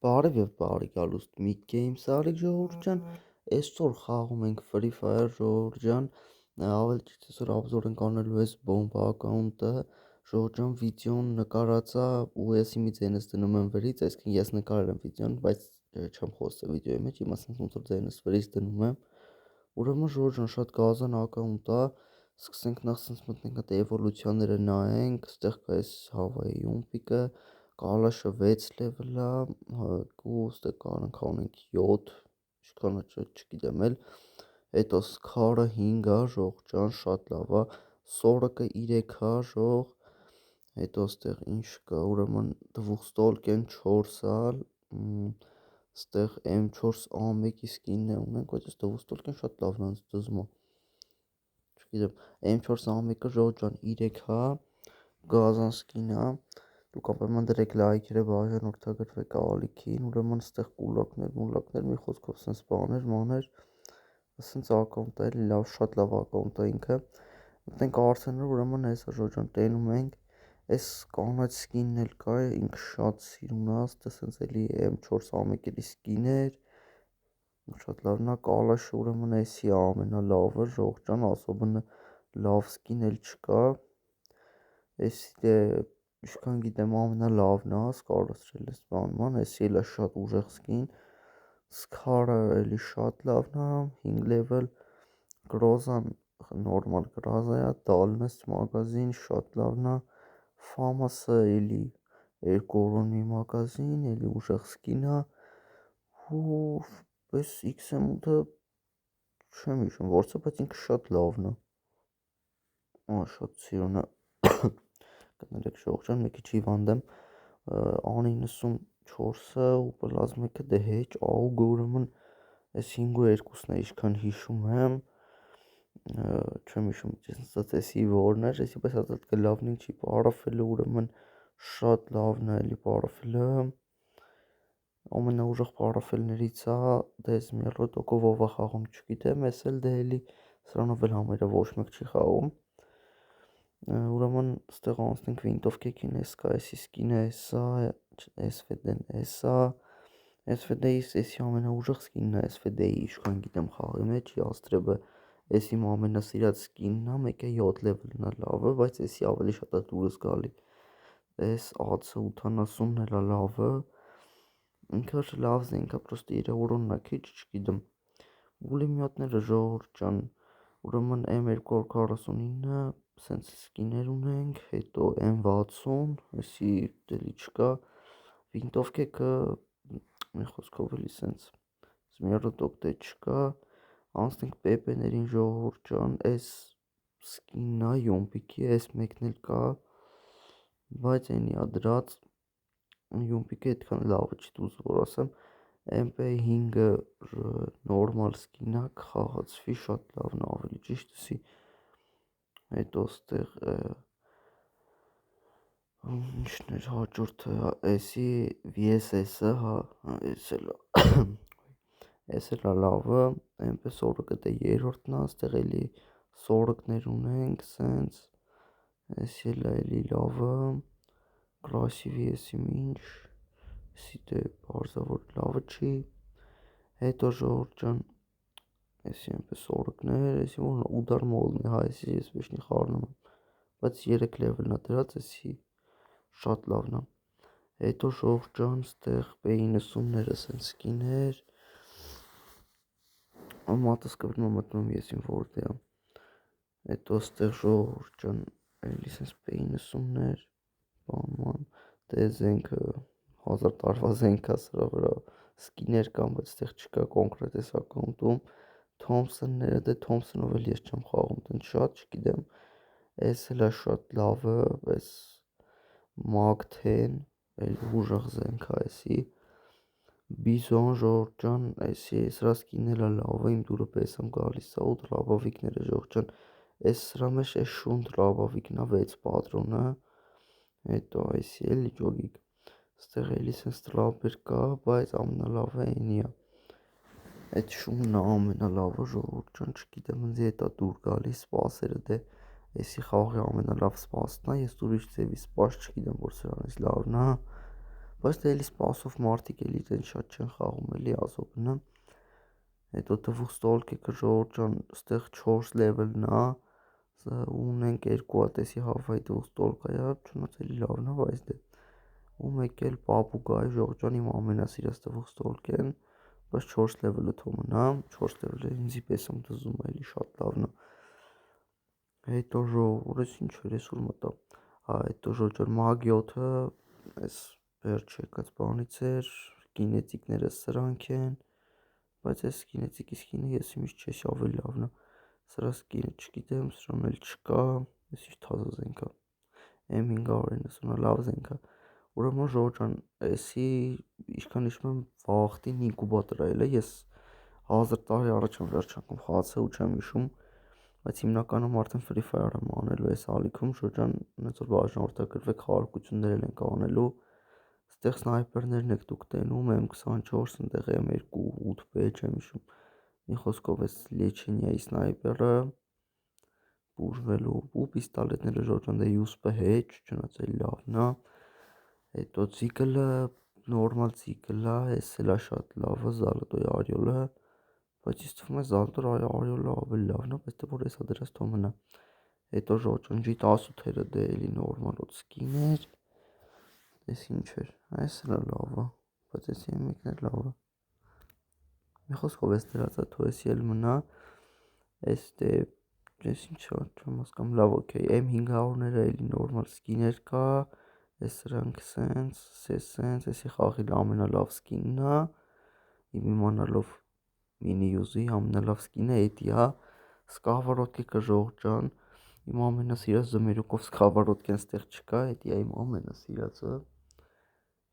Բարև եւ բարի գալուստ Mic Games արիկ ժողովուրդ ջան, այսօր խաղում ենք Free Fire ժողովուրդ ջան, ավելի ճիշտ այսօր обзոր ենք անելու այս բոմբա ակաունտը, ժողովուրդ ջան, վիդեոն նկարած է ու ես իմից ձենս դնում եմ վերից, այսինքն ես նկարել եմ վիդեոն, բայց չեմ խոսել վիդեոյի մեջ, հիմա ասենք ոնց որ ձենս վերից դնում եմ, ուրեմն ժողովուրդ ջան, շատ գազան ակաունտ է, սկսենք նախ սենց մտնենք այդ էվոլյուցիաները նայենք, այստեղ կա այս Հավայի յումպիկը, Կալաշը 6 լևել է, ու ստեղ կարանք անենք 7, ինչքան է չգիտեմ էլ, հետո Scar-ը 5 է, ժողովուրդ ջան, շատ լավ է, Sorok-ը 3 է, ժող, հետո ստեղ ինչ կա, ուրեմն Dvuxtolken 4 է, ստեղ M4A1-ի սկինն է ունենք, բայց այս Dvuxtolken շատ լավն է դզում է, չգիտեմ, M4A1-ը ժողովուրդ ջան 3 է, գազան սկին է, դուք ապայման դրեք լայքերը, բաժանորդագրվեք ալիքին, ուրեմն ստեղ կուլակներ, մի խոսքով սենց բաներ, մաներ, սենց ակաունտ է, էլի լավ, շատ լավ ակաունտ է ինքը, մտնենք արդյուններ, ուրեմն հեսա ժողովուրդ ջան, տենում ենք, այս կանաչ սկինն էլ կա, ինքը շատ սիրուն է, ստեղ սենց էլի M4A1-ի սկին էր, շատ լավն է, Կալաշը ուրեմն էսի ամենալավը, ժողովուրդ ջան, ասոբն լավ սկին էլ չկա, էսի ինչքան գիտեմ ամենալավն է, Scar-ը ես բանման, էսի էլ է շատ ուժեղ սկին, Scar-ը էլի շատ լավն է, 5 level, Grozan նորմալ գրազա է, Dallnest մագազին, շատ լավն է, Famas-ը էլի 2 օրոնի մագազին, էլի ուժեղ սկին է, ու այս XM8-ը չեմ հիշում որց է, բայց ինքը շատ լավն է, շատ սիրուն է, կներեք ժողովուրդ ջան, մի քիչ հիվանդ եմ, A94-ը ու պլազմիկը դե հեչ, AUG-ը ուրեմն այս 5-2-ն է ինչքան հիշում եմ, չեմ հիշում էսի որն էր, էսի պես ասած գլավնին չի, պարաֆելը ուրեմն շատ լավն է էլի պարաֆելը, ամենաուժեղ պարաֆելներից է, դե ես մի առոտ օկով ով է խաղում չգիտեմ, ես էլ դե էլի սրանով էլ համարյա ոչ մեկ չի խաղում, ուրեմն ստեղ անցնենք վինտովկեքին, ես կա էսի սկինը էսա, SVD-ն էսա, SVD-ի էսի ամենաուժեղ սկինն է, SVD-ի ինչքան գիտեմ խաղի մեջ, Yastreb-ը էս իմ ամենասիրած սկինն է, մեկը 7 level-ն է լավը, բայց էսի ավելի շատ է դուրս գալի, էս AC80-ն էլ է լավը, ինքը լավ զենք է, պրոստը 3 օրոնն է քիչ, չգիտեմ, ուլիմյատները ժողովուրդ ջան, ուրեմն M249-ը, սենց սկիներ ունենք, հետո M60, էսի դելի չկա, վինտովկեքը, մի խոսքով էլի սենց, մի առոտ օգտե չկա, անցնենք պեպեներին ժողովուրդ ջան, այս սկինն է յումպիկի, այս մեկն էլ կա, բայց այնի է դրած, յումպիկը այդքան լավը չի դուզ որ ասեմ, MP5-ը նորմալ սկին է, կխաղացվի, շատ լավն է ավելի ճիշտ էսի, հետո ստեղ ինչն էր հաջորդը, էսի VSS-ը, հա, էս էլ է լավը, այնպես Sorok-ը դե երորդն է, ստեղ էլի Sorok-ներ ունենք, սենց, էսի էլ է էլի լավը, Krasiv-ի էսի ինչ, էսի դե պարզավոր լավը չի, հետո ժողովուրդ ջան, էսի այնպես Sorok-ներ, էսի որ ուդար մոլն է, հա, էսի ես վեշնի խառնում եմ, բայց 3 level-ն է դրած, էսի շատ լավն է, հետո ժողովուրդ ջան, ստեղ P90-ները սենց սկիներ, մատս կպնում մտնում ես իմ որդ է, հետո ստեղ ժողովուրդ ջան, էլի սենց P90-ներ, բանման, դե զենքը 1000 տարվա զենք է, սրա վրա սկիներ կան, բայց ստեղ չկա կոնկրետ այս ակաունտում, Thompson-ները, դե Thompson-ով էլ ես չեմ խաղում, տենց շատ չգիտեմ, այս էլ է շատ լավը, այս Mag-10, էլի ուժեղ զենք է էսի, Bison ժողովուրդ ջան, էսի սրա սկինն էլ է լավը, իմ դուրը պես եմ գալիս է, ու լաբավիկները ժողովուրդ ջան, այս սրա մեջ այս շունդ լաբավիկն է 6 պատրոնը, հետո էսի էլի ջոգիկ, ստեղ էլի սենց տրապեր կա, բայց ամենալավը էնի է, այդ շունն է ամենալավը ժողովուրդ ջան, չգիտեմ ընձի էտ է դուր գալիս, սպասերը դե, էսի խաղի ամենալավ սպասն է, ես ուրիշ ձևի սպաս չգիտեմ, որ սրանից լավն է, բայց դե էլի սպասով մարդիկ էլի դեն շատ չեն խաղում էլի ազոբնը։ Հետո տվող ստոլկեքը ժողովուրդ ջան, ստեղ 4 լևելն է, ունենք 2 հատեսի հավայի տվող ստոլկայա, չնայած էլի լավն է, բայց դե ու մեկ էլ պապուգայ ժողովուրդ ջան իմ ամենասիրած տվող ստոլկեն, բայց 4 լևելը թող մնա, 4 լևելը ինձի պես եմ դզում էլի շատ լավն է։ Հետո ժողովուրդ ինչ էր էս որ մտա։ Հետո ժողովուրդ ջան մագիոթը այս վերջ եկած բանից էր, կինետիկները սրանք են, բայց այս կինետիկի սկինը ես իմիջ չես ավելի լավն է։ Սրա սկինը չգիտեմ, սրան էլ չկա, ես ինչ թազը զենք է։ M590 լավ զենք է։ Ուրեմն ժողովուրդ ջան, էսի ինչքան հիշում եմ վաղտին ինկուբատոր է ելել, ես 1000 տարի առաջ եմ վերջանկում խաղացել ու չեմ հիշում, բայց հիմնականում արդեն Free Fire եմ անելու այս ալիքում, ժողովուրդ ջան, ոնց որ բաժանորդագրվեք խաղարկություններ ենք անելու։ Ստեղ սնայպերներն եք դուք տենում, M24, ընդեղ M2, 8B չեմ հիշում։ Մի խոսքով էս Լեչենիայի սնայպերը բուժվելու ու պիստոլետները ժողովուրդ ջան դե USP հետ, չնայած էլի լավն է։ Հետո ցիկլը նորմալ ցիկլ է, էս էլ է շատ լավը, Zalatoy Ariol-ը, բայց ինձ թվում է Zalatoy Ariol-ը ավելի լավն է, բայց դե որ էսա դրած թող մնա։ Հետո ժողովուրդ ջան G18-ը դե էլի նորմալ ոց սկին էր։ Էս ինչ էր, այս էլ է լավը, բայց էս M1-ն էլ լավ է։ Մի խոսքով էս դրածը թող էսի էլ մնա։ Էս դե ես ինչ չեմ հասկանում, լավ օքեյ, M500-ները էլի նորմալ սկիներ կա, էս սրանք սենց, էսի խաղի ամենալավ սկինն է, իմ իմանալով մինի յուզի ամենալավ սկինը էդի է, սկավառոդկը ժողովուրդ ջան, իմ ամենասիրած զմերուկով սկավառոդկեն ստեղ չկա, էդի է իմ ամենասիրածը,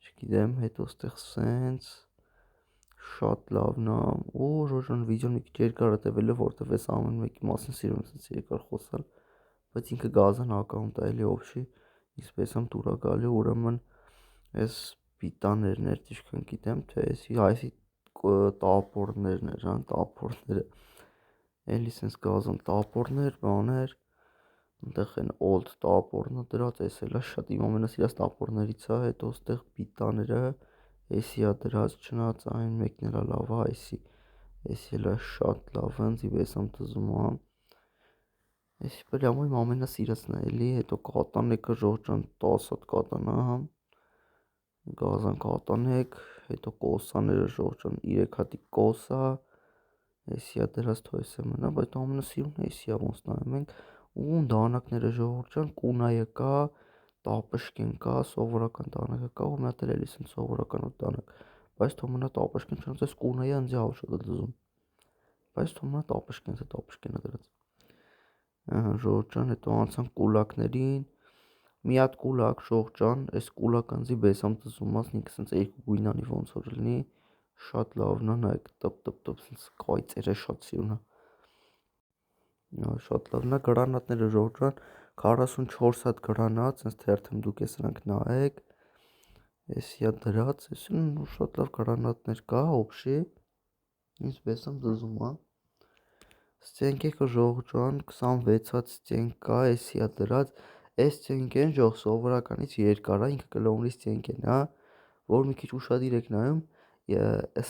չգիտեմ, հետո ստեղ սենց շատ լավն է, ու ժողովուրդ ջան վիդեոն մի քիչ երկար է տևել, որտեվ էս ամեն մեկի մասին սիրում եմ սենց երկար խոսալ, բայց ինքը գազան ակաունտ է էլի օփշի, իսպես եմ տուրա գալի, ուրեմն էս պիտաներն էր, ինչքան գիտեմ, թե այսի տապորներն էր, տապորները, էլի սենց գազան տապորներ, բաներ, այնտեղ են old տապորնը դրած, էս էլ է շատ իմ ամենասիրած տապորներից է, հետո ստեղ պիտաները, էսի է դրած, չնայած այն մեկն էլ է լավ է, էսի էլ է շատ լավ, ինձ պես եմ դզում է, էսի բրյամո իմ ամենասիրածն է էլի, հետո կատանեկը ժողովուրդ ջան 10 հատ կատանա, գազան կատանեք, հետո կոսաները ժողովուրդ ջան 3 հատի կոսա, էսի է դրած թող էսը մնա, բայց ամենասիրունն էսի է ոնց նայում ենք, ու դանակները ժողովուրդ ջան կունայը կա, տապշկեն կա, սովորական դանակը կա, ու մի հատ էլ էլի սենց սովորական դանակ, բայց թող մնա տապշկեն, չնայած այս կունայը ինձ ավ շատ է դզում, բայց թող մնա տապշկեն է դրած։ Ժողովուրդ ջան, հետո անցանք կուլակներին, մի հատ կուլակ ժողովուրդ ջան, այս կուլակը ինձի պես եմ դզում, ինքը սենց երկու գույնանի ոնց որ լինի, շատ լավն է, նայեք տպ սենց կայծեր է շատ սիրուն է։ Շատ լավն է, գրանատները ժողովուրդ ջան, 44 հատ գրանատ, սենց թերթեմ դուք ես սրանք նայեք, էսի է դրած, էսին շատ լավ գրանատներ կա, օփշի, ինձ պես եմ դզում է։ Ստենկեքը ժողովուրդ ջան 26 հատ ստենկ կա, էսի է դրած, այս ստենկեն ժող սովորականից երկար է, ինքը կլոնրի ստենկեն է, որ մի քիչ ուշադիր եք նայում,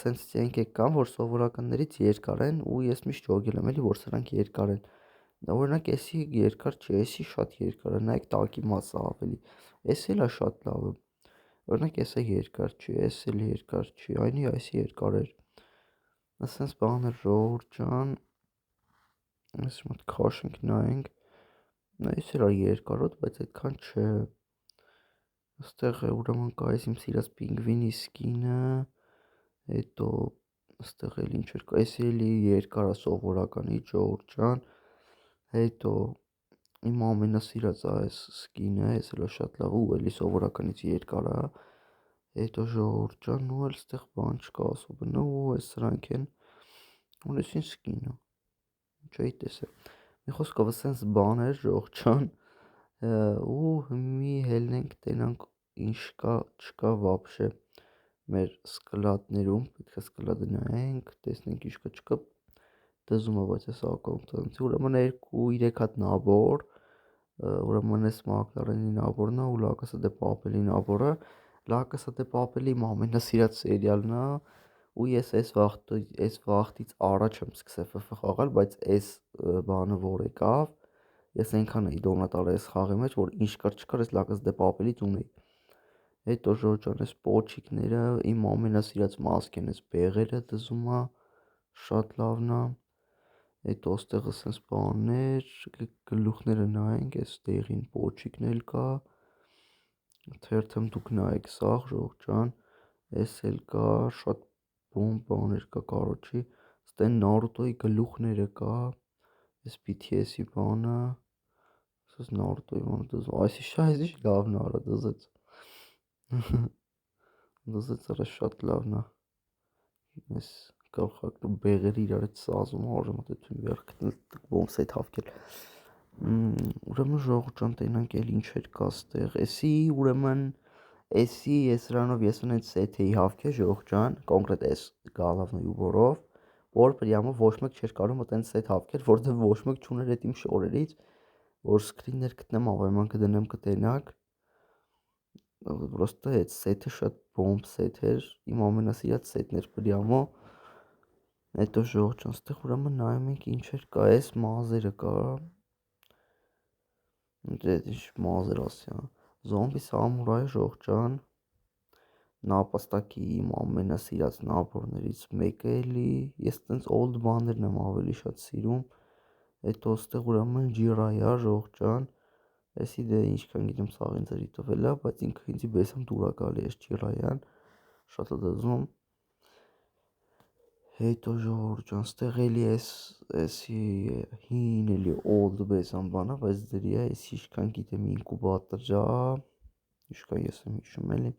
սենց ստենկեք կան, որ սովորականներից երկար են ու ես միշտ ջոգել եմ էլի, որ սրանք երկար են, օրինակ էսի երկար չի, էսի շատ երկար է, նայեք տակի մասը ավելի, էսի էլ է շատ լավը, օրինակ էսը երկար չի, էս էլ երկար չի, այնի այսի երկար էր, սենց բաներ ժողովուրդ ջան, այս մոտ քաշենք նայենք, այս էլ է երկարոտ, բայց այդքան չէ, ստեղ ուրեմն կա այս իմ սիրած պինգվինի սկինը, հետո ստեղ էլ ինչ էր կա, այս էլի երկար է սովորականից ժողովուրդ ջան, հետո իմ ամենասիրածը այս սկինը, այս էլ է շատ լավ ու էլի սովորականից երկար է, հետո ժողովուրդ ջան ու էլ ստեղ բան չկա ասոբնը ու այս սրանք են, ու էսին սկինը, չէի տեսել, մի խոսքով սենց բաներ ժողովուրդ ջան, ու մի հելնենք տենանք ինչ կա չկա վաբշե մեր սկլադներում, պետք է սկլադը նայենք, տեսնենք ինչ կա չկա, դզում է, բայց այս ակաունտը ընցի, ուրեմն 2-3 հատ նաբոր, ուրեմն այս մակլարենի նաբորն է ու լակասը դե պապելի նաբորը, La Casa de Papel-ի իմ ամենասիրած սերիալն է ու ես այս վաղտից առաջ եմ սկսել FF խաղալ, բայց այս բանը որ եկավ, ես այնքան էի դոմնատար այս խաղի մեջ, որ ինչ կար չկար այս La Casa de Papel-ից ունեի։ Հետո ժորջան այս պոչիկները իմ ամենասիրած մասկ են, այս բեղերը դզում է, շատ լավն է։ Հետո ստեղը սենց բաններ, գլուխները նայենք, այս տեղին պոչիկն էլ կա, թերթեմ դուք նայեք սաղ ժողջան, այս էլ կա, շատ բաներ կա կարոչի, ստեն Նարուտոյի գլուխները կա, այս BTS-ի բանը, սենց Նարուտոյի բանը դզում, այսի շայզի լավն արա դզեց, դզեց արա շատ լավն է, այս գլխակը բեղերը իրար հետ սազում արժեմ ատետուն վեր գտնել բոմս այդ հավկել, ուրեմն ժողջան տենանք էլ ինչ էր կա ստեղ, էսի ես սրանով ես ունեն սեթ էի հավկել ժողջան, կոնկրետ այս գալավն ու որով, որ պրյամը ոչ մեկ չէր կարում ատեն սեթ հավկել, որտեղ ոչ մեկ չուներ այդ իմ շորերից, որ սկրիններ գտնեմ ավայման կդնեմ կտենակ, Պրոստը այդ սեթը շատ բոմբ սեթ էր, իմ ամենասիրած սեթն էր պրյամո, հետո ժողջան ստեղ ուրեմն նայում ենք ինչ էր կա, այս մազերը կա, ինչ մազեր ասյա, զոմբի սամուրայ ժողջան, նապաստակի իմ ամենասիրած նապորներից մեկը էլի, ես տենց old բաներն եմ ավելի շատ սիրում, հետո ստեղ ուրեմն ջիրայա ժողջան, էսի դե ինչքան գիտեմ սաղին ձերի տվել է, բայց ինքը ինձի բեսամ դուր է գալի այս ջիրայան, շատ է դզում, հետո ժողջան, ստեղ էլի էսի հին էլի old բեսամ բանա, բայց դրի է, էսի ինչքան գիտեմ ինկուբատոր ջա, ինչքան ես եմ հիշում էլի,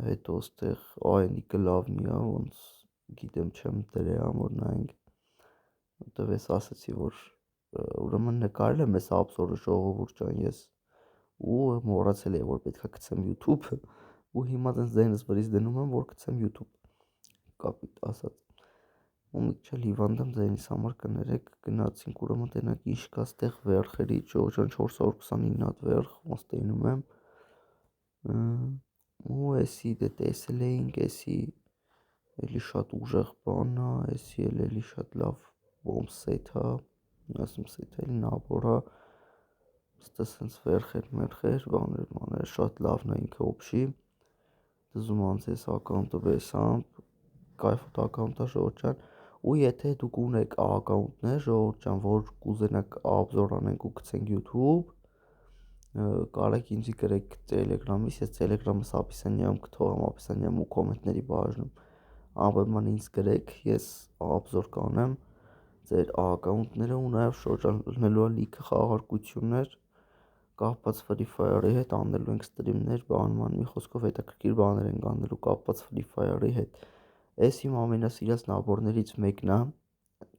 հետո ստեղ այնի կլավնի է, ոնց գիտեմ չեմ դրեամ, որ նայենք, հետո ես ասեցի, որ ուրեմն նկարել եմ ես աբսորը ժողովուրդ ջան ես ու մոռացել եմ որ պետքա գցեմ YouTube ու հիմա տենց ձայնս վրից դնում եմ որ գցեմ YouTube կապիտ ասած ու մի քիչ հիվանդ եմ ձայնիս համար կներեք գնացինք ուրեմն տենակ ինչ կա ստեղ վերխերի ժողջան 429 հատ վերխ ոնց տենում եմ ու էսի դե տեսել էինք էսի էլի շատ ուժեղ բան է էսի էլի շատ լավ բոմբ սեթ է ասում սեթել նապորա ստե սենց վերխեր մերխեր բաներ շատ լավն է ինքը օբշի դզում անց ես ակաունտը բեսամբ կայֆոտ ակաունտա ժողջան ու եթե դուք ունեք ակաունտներ ժողջան որ կուզենակ աբզոր անենք ու գցենք YouTube կարեք ինձի գրեք տելեգրամից ես տելեգրամս ապիսանյամ կթողեմ ապիսանյամ ու կոմենտների բաժնում անպայման ինձ գրեք ես աբզոր կանեմ ձեր ակաունտները ու նաև շրջանելու է լիքը խաղարկություններ կապված Free Fire-ի հետ անելու ենք ստրիմներ, բանման մի խոսքով հետաքրքիր բաներ ենք անելու կապված Free Fire-ի հետ էս իմ ամենասիրած նաբորներից մեկն է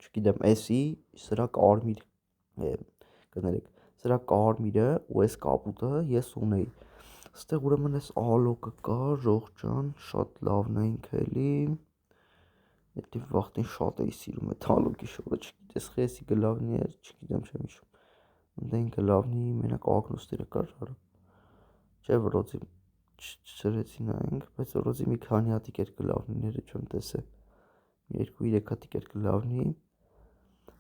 չգիտեմ էսի սրա կարմիր կներեք սրա կարմիրը ու այս կապուտը ես ունեի ստեղ ուրեմն այս ալոկը կա ժողջան շատ լավն է ինքը էլի Էդի վախտին շատ էի սիրում այդ ալոկի շորը, չգիտես խեսի գլավնի էր, չգիտեմ չեմ հիշում Դեն գլավնի մենակ ակնուստերը կար արա Չէ վրոցի չրեցի նայենք, բայց վրոցի մի քանի հատիկ էր գլավնիները չեմ տեսել Մի 2-3 հատիկ էր գլավնի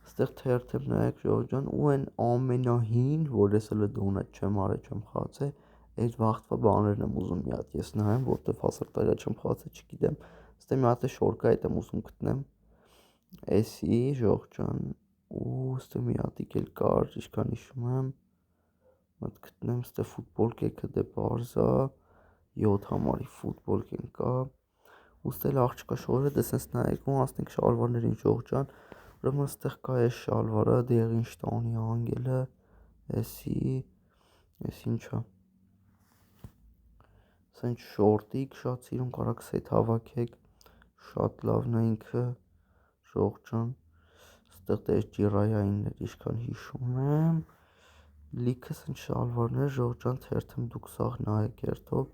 Ստեղ թերթեմ նայեք ժողջան ու են ամենահին, որ ես հլը դոնատ չեմ արել, չեմ խացել Այդ վաղտվա բաներն եմ ուզում մի հատ ես նայեմ, որտեվ հասարտարյա չեմ խացել, չգիտեմ Ստե մի հատ է շորկա այդ եմ ուզում գտնեմ Էսի ժողջան ու ստե մի հատիկ էլ կար, ինչքան հիշում եմ Մատ գտնեմ ստե ֆուտբոլ կեքը դե բարզա 7 համարի ֆուտբոլ կեն կա ու ստե աղջկա շորերը դե սենց նայեք ու անցնենք շալվարներին ժողջան ուրեմն ստեղ կա այս շալվարը դեղին շտանի անգելը էսի էս ինչա Սենց շորտիկ շատ սիրում կարաք սեթ հավաքեք շատ լավն է ինքը ժողջան ստեղ դες ջիրայայիններ ինչքան հիշում եմ լիքը սենց շալվարներ ժողջան թերթեմ դուք սաղ նայեք երթով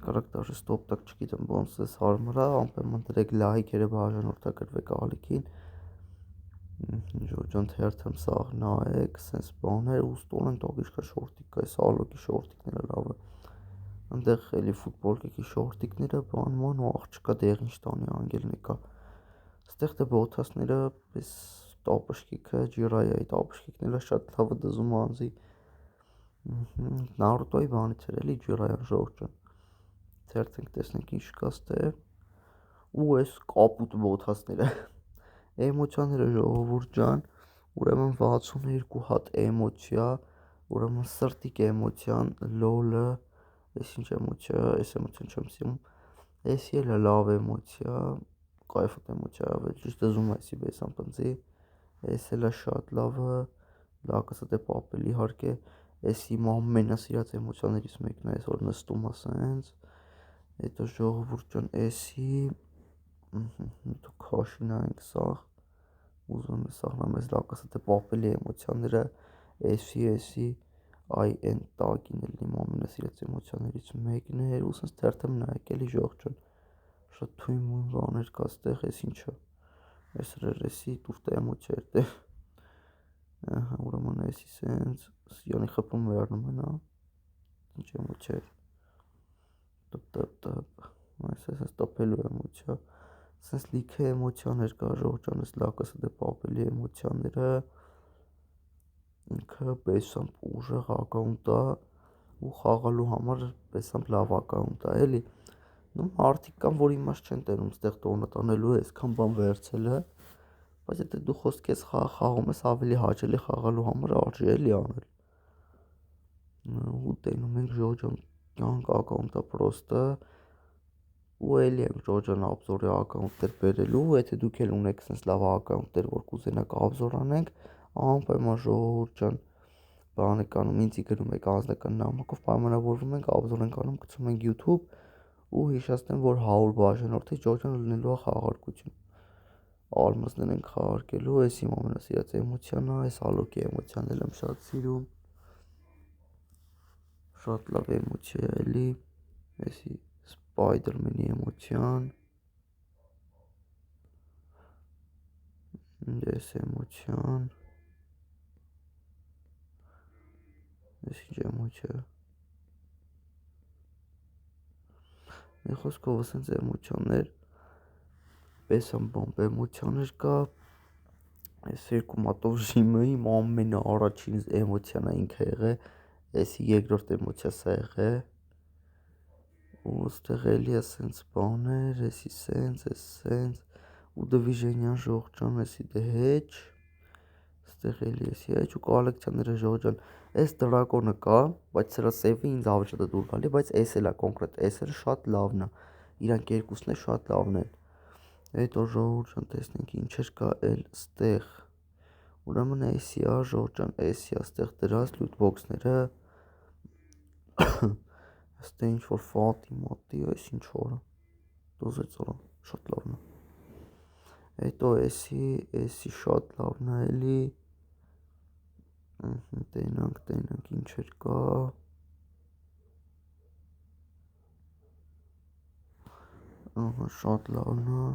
կարաք դաժե ստոպտակ չգիտեմ ոնց ես հարմրա անպայման դրեք լայքերը բաժանորդագրվեք ալիքին ժողջան թերթեմ սաղ նայեք սենց բաներ ու ստորեն տող ինչքան շորտիկ կա այս ալոկի շորտիկները լավը Այնտեղ էլի ֆուտբոլկի շորտիկները բանման ու աղջկա դեղ ինչ տանի անգելն եկա։ Ստեղ դե բոթասները պես տապշկիկը ջիրայայի տապշկիկները շատ լավը դզում անձի։ Նարուտոյի բանից էր էլի ջիրայան ժողջան։ Թերթենք տեսնենք ինչ կա ստեղ։ Ու այս կապուտ բոթասները էմոցիաները ժողովուրդ ջան, ուրեմն 62 հատ էմոցիա, ուրեմն սրտիկ էմոցիան, լոլը, այս ինչ էմոցիա, այս էմոցիան չեմ սիրում, էսի էլ լավ էմոցիա, կայֆոտ էմոցիա, ավելի ճիշտ դզում այսի բեսան պնձի, այս էլ շատ լավը, լակասը դե պապել իհարկե, էսի իմ ամենասիրած էմոցիաներից մեկն է, այս որ նստում ասենց, հետո ժողովուրդ ջան, էսի, դու քաշի նայենք սաղ, ուզում եմ սաղնամ ես լակասը դե պապելի էմոցիաները, էսի, այ են տակին էլ իմ ամենասիրած էմոցիաներից մեկն էր, ու սենց թերթեմ նայեք էլի ժողջան, շատ թույն մույն բաներ կա ստեղ, ես ինչա, ես էսի տուրտա էմոցիա էր դե, ուրեմն էսի սենց, սյանի խպում վերնում են, ինչ էմոցիա էր, այս տպելու էմոցիա, սենց լիքը էմոցիաներ կա ժողջան, ես լակասը դե պապելի էմոցիաները, ինքը բեսամп ուժեղ ակաունտա ու խաղալու համար բեսամպ լավ ակաունտա էլի, նու մարդիկ կան, որ իմաստ չեն տենում ստեղ տոնը տանելու է այսքան բան վերցելը, բայց եթե դու խոսք ես խաղում ես ավելի հաճելի խաղալու համար արժի էլի անել, ու տենում ենք ժողջան կյանք ակաունտա պրոստը, ու էլի ենք ժողջան աբզորի ակաունտներ բերելու, եթե դուք էլ ունեք սենց լավ ակաունտներ, որ կուզենաք աբզոր անենք, անպայման ժողովուրդ ջան, բան եք անում, ինձի գրում եք անձնական նամակով, պայմանավորվում ենք, աբզոր ենք անում, գցում ենք YouTube ու հիշացնեմ, որ 100 բաժանորդի ժողջան լինելու է խաղարկություն։ Ալմազներ ենք խաղարկելու, այս իմ ամենասիրած էմոցիան է, այս ալոկի էմոցիան էլ եմ շատ սիրում։ Շատ լավ էմոցիա էլի, էսի Spider-Man-ի էմոցիան, այս էմոցիան, այս ինչ էմոցիա, մի խոսքով սենց էմոցիաներ, պեսամ բամբ էմոցիաներ կա, այս երկու մատով ժիմը իմ ամենը առաջին էմոցիան է ինքը եղե, էսի երկրորդ էմոցիա սա եղե, ու ստեղ էլի է սենց բաներ, էսի սենց, էս սենց, ու դվիժենյան ժողջան, էսի դե հեչ, ստեղ էլի էսի հեչ ու կոլեկցիաները ժողջան, այս դրակոնը կա, բայց սրա սևը ինձ ավելի շատ է դուր գալի, բայց էս էլ է կոնկրետ, էս էլ շատ լավն է, իրանք երկուսն է շատ լավն են, հետո ժողջան տեսնենք ինչեր կա էլ ստեղ, ուրեմն էսի է ժողջան, էսի է ստեղ դրած լութբոքսները, ստե ինչ որ ֆատի մատի, այս ինչ որը, դոզեց որա, շատ լավն է, հետո էսի շատ լավն է էլի, տենանք ինչեր կա, շատ լավն է,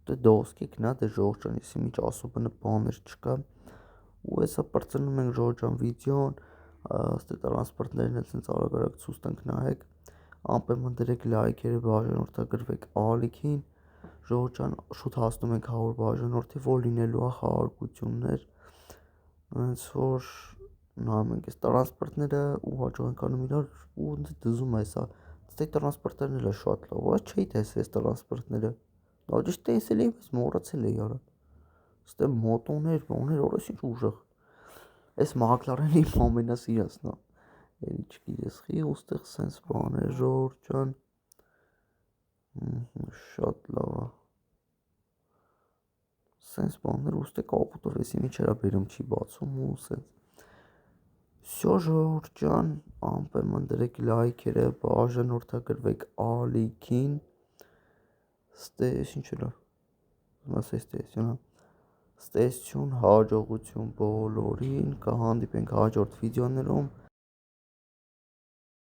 դե դոսկիկն է, դե ժողջան, եսի միջ ասոբնը բաներ չկա, ու եսա պրծնում ենք ժողջան վիդեոն, ստե տրանսպորտներն էլ սենց արագ ցույց տանք նայեք, անպայման դրեք լայքերը բաժանորդագրվեք ալիքին, ժողջան շուտ հասնում ենք 100 բաժանորդի, որ լինելու է խաղարկություններ, հենց որ նայում ենք այս տրանսպորտները ու հաջող ենք անում իրար ու դզում է սա, ստե տրանսպորտներն էլ է շատ լավ, այս չէի տեսել այս տրանսպորտները, ճիշտ տեսել էի, բայց մոռացել էի արա, ստե մոտոներ, բաներ, օրես ինչ ուժեղ, այս մակլարենը իմ ամենասիրածն է, էլի չգիտես խի ու ստեղ սենց բաներ ժողջան, շատ լավ է, սենց բաներ ու ստե կապուտով եսի միջերա բերում չի բացում ու սենց, Всё ժողովուրդ ջան, անպայման դրեք լայքերը, բաժանորդագրվեք ալիքին, ստե ես ինչ էլա, ստեսություն, հաջողություն բոլորին, կհանդիպենք հաջորդ վիդեոներում,